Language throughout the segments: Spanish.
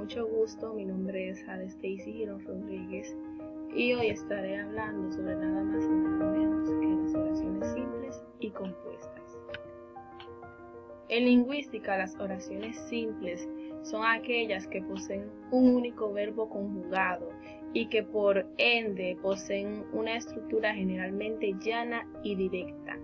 mucho gusto, mi nombre es Stacy Girón Rodríguez y hoy estaré hablando sobre nada más y nada menos que las oraciones simples y compuestas. En lingüística, las oraciones simples son aquellas que poseen un único verbo conjugado y que por ende poseen una estructura generalmente llana y directa,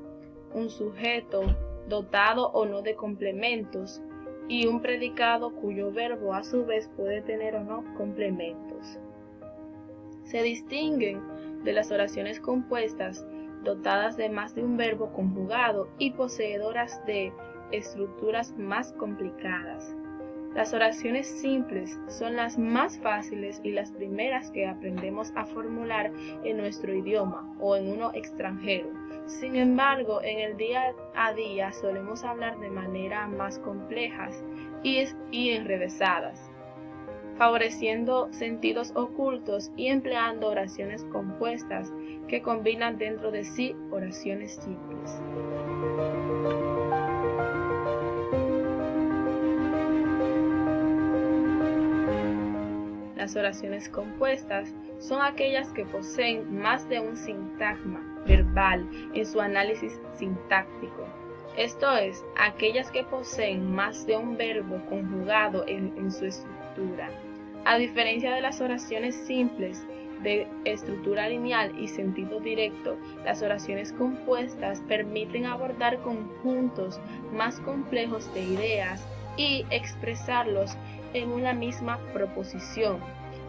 un sujeto dotado o no de complementos y un predicado cuyo verbo a su vez puede tener o no complementos. Se distinguen de las oraciones compuestas dotadas de más de un verbo conjugado y poseedoras de estructuras más complicadas. Las oraciones simples son las más fáciles y las primeras que aprendemos a formular en nuestro idioma o en uno extranjero. Sin embargo, en el día a día solemos hablar de manera más complejas y enrevesadas, favoreciendo sentidos ocultos y empleando oraciones compuestas que combinan dentro de sí oraciones simples. Las oraciones compuestas son aquellas que poseen más de un sintagma verbal en su análisis sintáctico. Esto es, aquellas que poseen más de un verbo conjugado en su estructura. A diferencia de las oraciones simples de estructura lineal y sentido directo, las oraciones compuestas permiten abordar conjuntos más complejos de ideas y expresarlos en una misma proposición.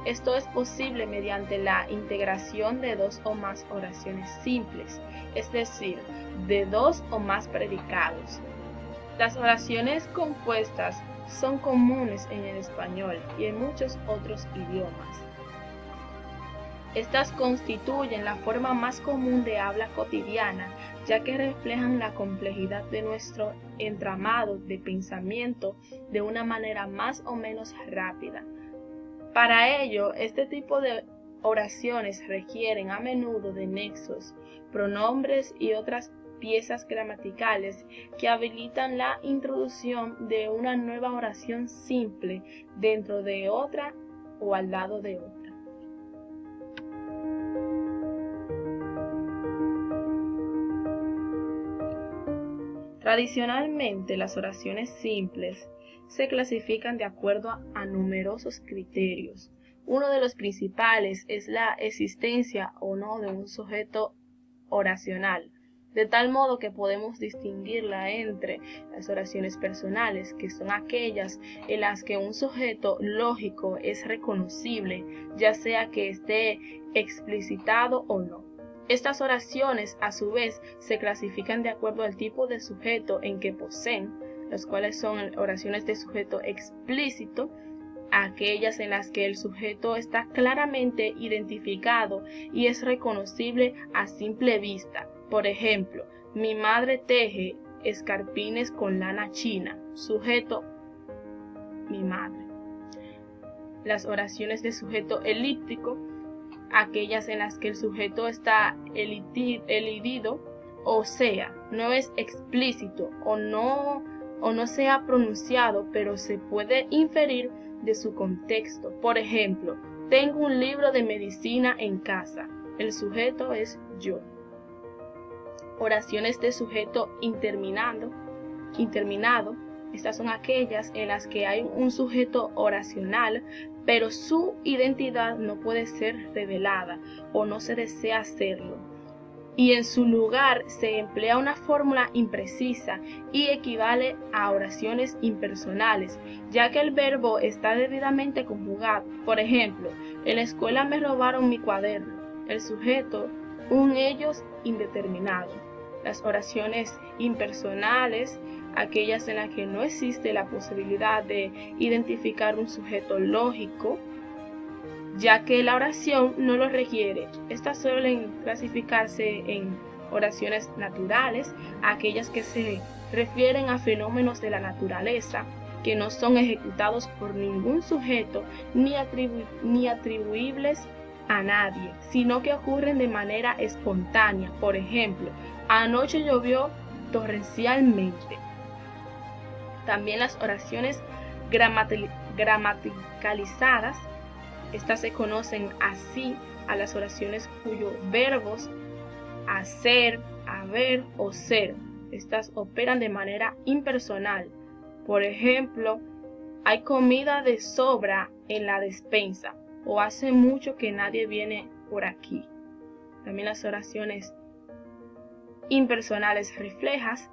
Esto es posible mediante la integración de dos o más oraciones simples, es decir, de dos o más predicados. Las oraciones compuestas son comunes en el español y en muchos otros idiomas. Estas constituyen la forma más común de habla cotidiana, ya que reflejan la complejidad de nuestro entramado de pensamiento de una manera más o menos rápida. Para ello, este tipo de oraciones requieren a menudo de nexos, pronombres y otras piezas gramaticales que habilitan la introducción de una nueva oración simple dentro de otra o al lado de otra. Tradicionalmente, las oraciones simples se clasifican de acuerdo a numerosos criterios. Uno de los principales es la existencia o no de un sujeto oracional, de tal modo que podemos distinguirla entre las oraciones personales, que son aquellas en las que un sujeto lógico es reconocible, ya sea que esté explicitado o no. Estas oraciones, a su vez, se clasifican de acuerdo al tipo de sujeto en que poseen, las cuales son oraciones de sujeto explícito, aquellas en las que el sujeto está claramente identificado y es reconocible a simple vista. Por ejemplo, mi madre teje escarpines con lana china, sujeto, mi madre. Las oraciones de sujeto elíptico, aquellas en las que el sujeto está elidido, o sea, no es explícito o no se ha pronunciado, pero se puede inferir de su contexto. Por ejemplo, tengo un libro de medicina en casa. El sujeto es yo. Oraciones de sujeto interminado. Estas son aquellas en las que hay un sujeto oracional, pero su identidad no puede ser revelada o no se desea hacerlo. Y en su lugar se emplea una fórmula imprecisa y equivale a oraciones impersonales, ya que el verbo está debidamente conjugado. Por ejemplo, en la escuela me robaron mi cuaderno. El sujeto, un ellos indeterminado. Las oraciones impersonales, aquellas en las que no existe la posibilidad de identificar un sujeto lógico, ya que la oración no lo requiere. Estas suelen clasificarse en oraciones naturales, aquellas que se refieren a fenómenos de la naturaleza, que no son ejecutados por ningún sujeto ni atribuibles a nadie, sino que ocurren de manera espontánea. Por ejemplo, anoche llovió torrencialmente. También las oraciones gramaticalizadas. Estas se conocen así a las oraciones cuyos verbos hacer, haber o ser. Estas operan de manera impersonal. Por ejemplo, hay comida de sobra en la despensa, o hace mucho que nadie viene por aquí. También las oraciones impersonales reflejas,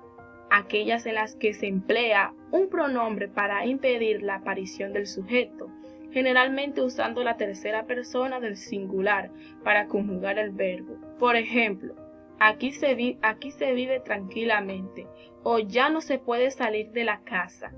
aquellas en las que se emplea un pronombre para impedir la aparición del sujeto, generalmente usando la tercera persona del singular para conjugar el verbo. Por ejemplo, aquí se vive tranquilamente, o ya no se puede salir de la casa.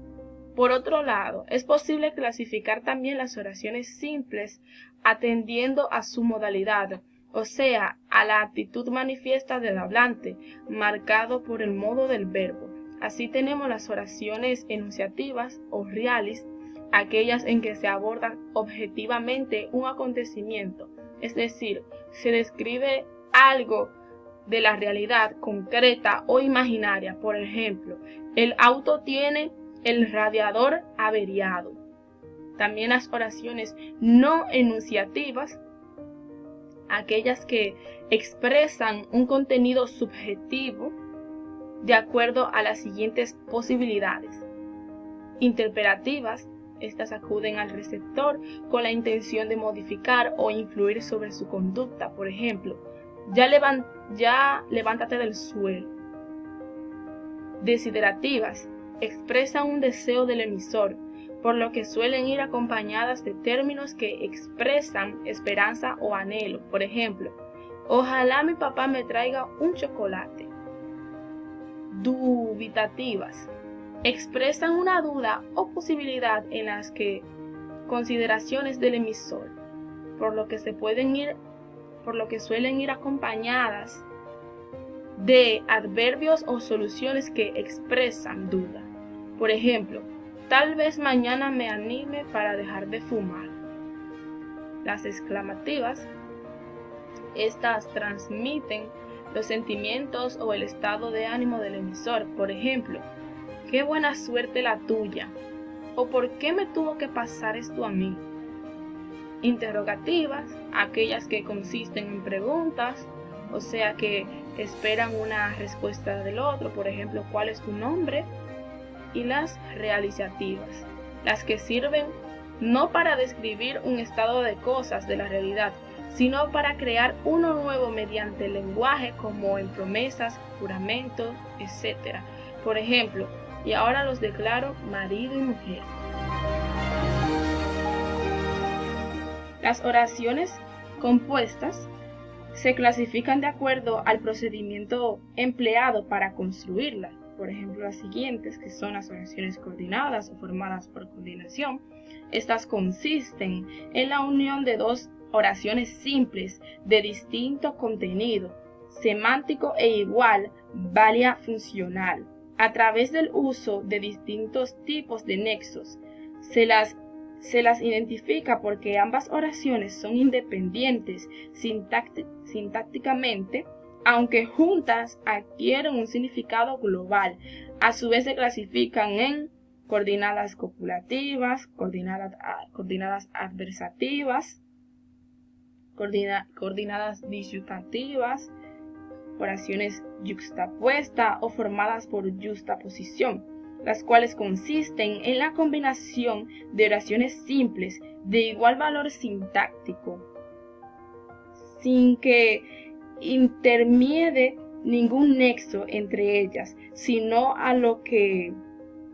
Por otro lado, es posible clasificar también las oraciones simples atendiendo a su modalidad, o sea, a la actitud manifiesta del hablante, marcado por el modo del verbo. Así tenemos las oraciones enunciativas o realis, aquellas en que se aborda objetivamente un acontecimiento, es decir, se describe algo de la realidad concreta o imaginaria. Por ejemplo, el auto tiene el radiador averiado. También las oraciones no enunciativas, aquellas que expresan un contenido subjetivo de acuerdo a las siguientes posibilidades. Interpretativas, estas acuden al receptor con la intención de modificar o influir sobre su conducta. Por ejemplo, ya levántate del suelo. Desiderativas, expresan un deseo del emisor, por lo que suelen ir acompañadas de términos que expresan esperanza o anhelo. Por ejemplo, ojalá mi papá me traiga un chocolate. Dubitativas, expresan una duda o posibilidad en las que consideraciones del emisor, por lo que suelen ir acompañadas de adverbios o soluciones que expresan duda. Por ejemplo, tal vez mañana me anime para dejar de fumar. Las exclamativas, estas transmiten los sentimientos o el estado de ánimo del emisor. Por ejemplo, qué buena suerte la tuya, o por qué me tuvo que pasar esto a mí. Interrogativas, aquellas que consisten en preguntas, o sea que esperan una respuesta del otro. Por ejemplo, ¿cuál es tu nombre? Y las realizativas, las que sirven no para describir un estado de cosas de la realidad, sino para crear uno nuevo mediante el lenguaje, como en promesas, juramentos, etc. Por ejemplo, y ahora los declaro marido y mujer. Las oraciones compuestas se clasifican de acuerdo al procedimiento empleado para construirlas. Por ejemplo, las siguientes, que son las oraciones coordinadas o formadas por coordinación. Estas consisten en la unión de dos oraciones simples de distinto contenido, semántico e igual valía funcional. A través del uso de distintos tipos de nexos, se las identifica porque ambas oraciones son independientes sintácticamente, aunque juntas adquieren un significado global. A su vez se clasifican en coordinadas copulativas, coordinadas adversativas, coordinadas disyuntativas, oraciones yuxtapuestas o formadas por yuxtaposición, las cuales consisten en la combinación de oraciones simples de igual valor sintáctico, sin que intermedie ningún nexo entre ellas, sino a lo que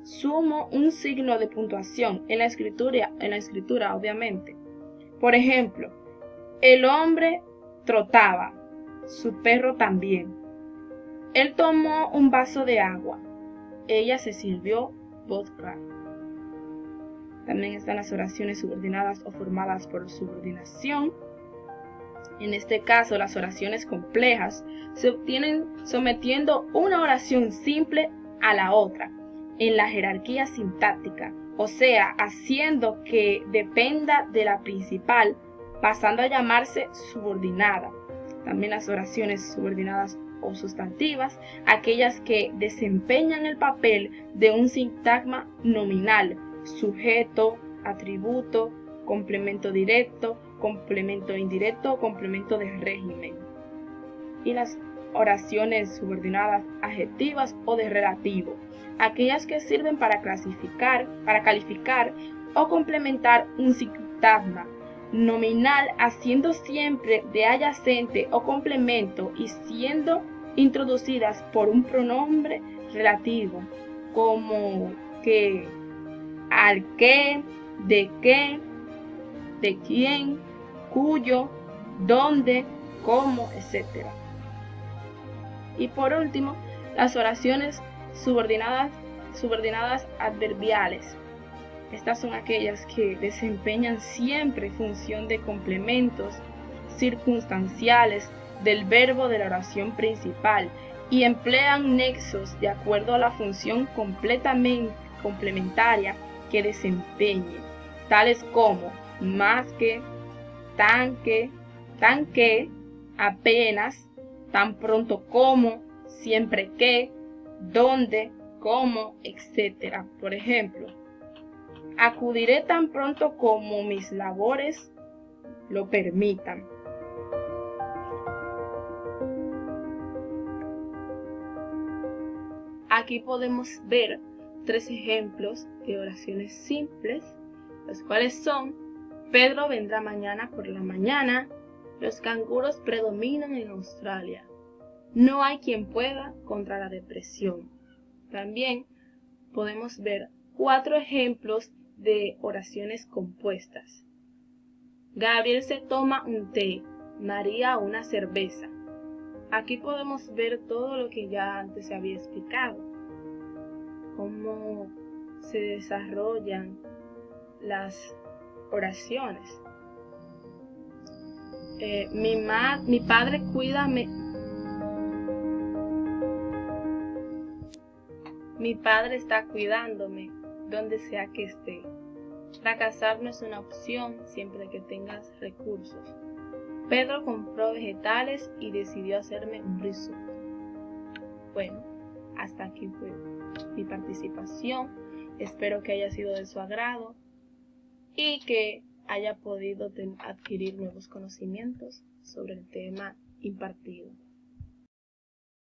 sumo un signo de puntuación en la escritura obviamente. Por ejemplo, el hombre trotaba, su perro también. Él tomó un vaso de agua, ella se sirvió vodka. También están las oraciones subordinadas o formadas por subordinación. En este caso, las oraciones complejas se obtienen sometiendo una oración simple a la otra en la jerarquía sintáctica, o sea, haciendo que dependa de la principal, pasando a llamarse subordinada. También las oraciones subordinadas o sustantivas, aquellas que desempeñan el papel de un sintagma nominal, sujeto, atributo, complemento directo, complemento indirecto o complemento de régimen. Y las oraciones subordinadas adjetivas o de relativo, aquellas que sirven para calificar o complementar un sintagma nominal haciendo siempre de adyacente o complemento y siendo introducidas por un pronombre relativo, como que, al que, de quién, cuyo, dónde, cómo, etc. Y por último, las oraciones subordinadas adverbiales. Estas son aquellas que desempeñan siempre función de complementos circunstanciales del verbo de la oración principal y emplean nexos de acuerdo a la función completamente complementaria que desempeñen, tales como más que, tan que, apenas, tan pronto como, siempre que, dónde, cómo, etc. Por ejemplo, acudiré tan pronto como mis labores lo permitan. Aquí podemos ver 3 ejemplos de oraciones simples, los cuales son: Pedro vendrá mañana por la mañana, los canguros predominan en Australia, no hay quien pueda contra la depresión. También podemos ver 4 ejemplos de oraciones compuestas. Gabriel se toma un té, María una cerveza. Aquí podemos ver todo lo que ya antes se había explicado, cómo se desarrollan las oraciones. Mi padre cuídame. Mi padre está cuidándome donde sea que esté. Fracasar no es una opción siempre que tengas recursos. Pedro compró vegetales y decidió hacerme un risotto. Bueno, hasta aquí fue mi participación. Espero que haya sido de su agrado y que haya podido adquirir nuevos conocimientos sobre el tema impartido.